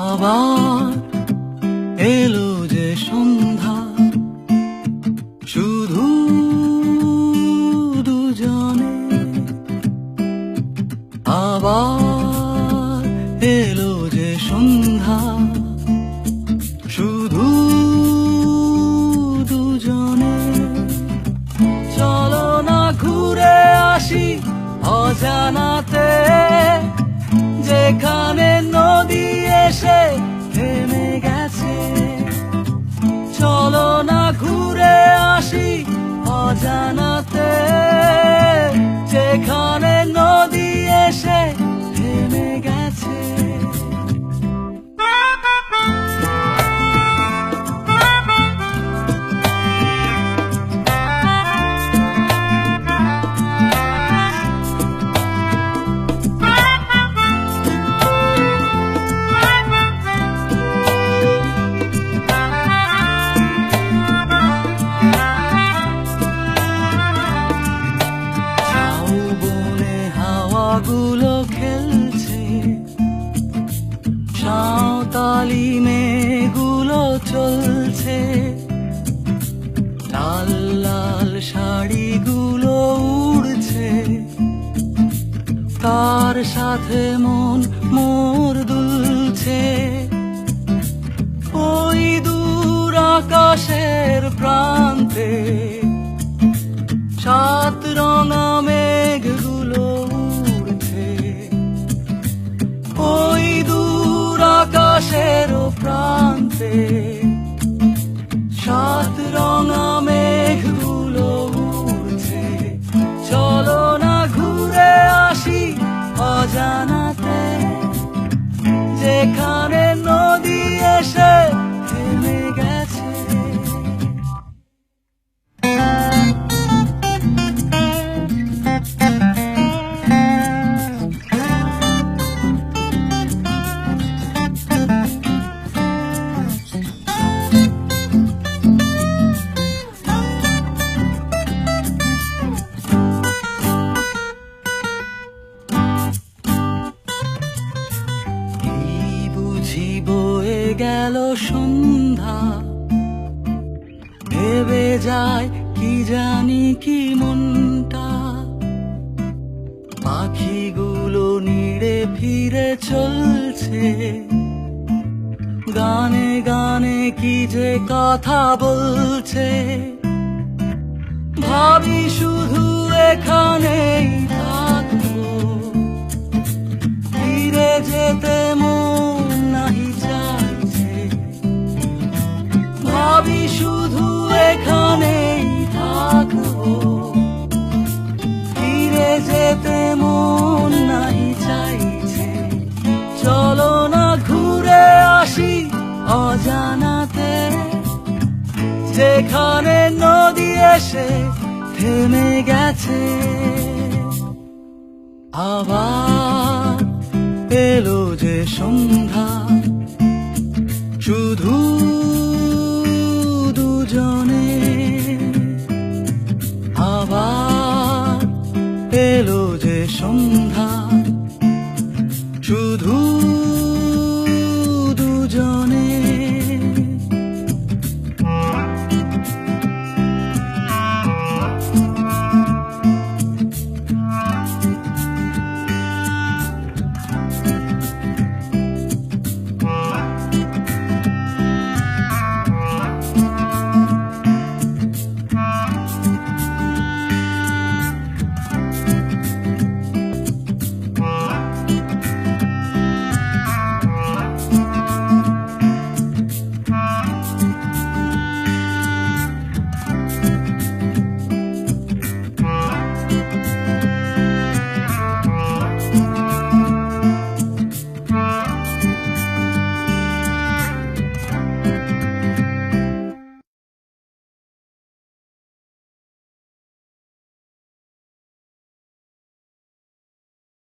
আবার এলো যে সন্ধ্যা, শুধু দুজনে। আবার এলো যে সন্ধ্যা, শুধু দুজনে। চলো না ঘুরে আসি অজানাতে, যেখানে নদী এসে থেমে গেছে। চলো না ঘুরে আসি অজানাতে, যেখানে নদী এসে থেমে গেছে। গুলো খেলছে, সাঁওতালি মেয়েগুলো চলছে, লাল লাল শাড়িগুলো উড়ছে, তার সাথে মন মোর দুলছে। ওই দূর আকাশের প্রান্তে সাত রঙা মেঘগুলো উড়ছে। ওই দূর আকাশের প্রান্তে সাত রঙা মেঘগুলো উড়ছে। চলো না ঘুরে আসি অজানাতে, যেখানে নদী এসে থেমে গেছে। বয়ে গেল সন্ধ্যা, ভেবে যায় কি জানি কি মনটা। পাখিগুলো নিড়ে ফিরে চলছে, গানে গানে কি যে কথা বলছে। ভাবি শুধু এখানেই থাকবো, ফিরে যেতে মন নাহি চাইছে। ভাবি শুধু এখানেই থাকবো, ফিরে যেতে মন নাহি চাইছে। চলো না ঘুরে আসি অজানাতে, যেখানে নদী এসে থেমে গেছে। আবার এলো যে সন্ধ্যা, শুধু দুজনে। আবার এলো যে সন্ধ্যা,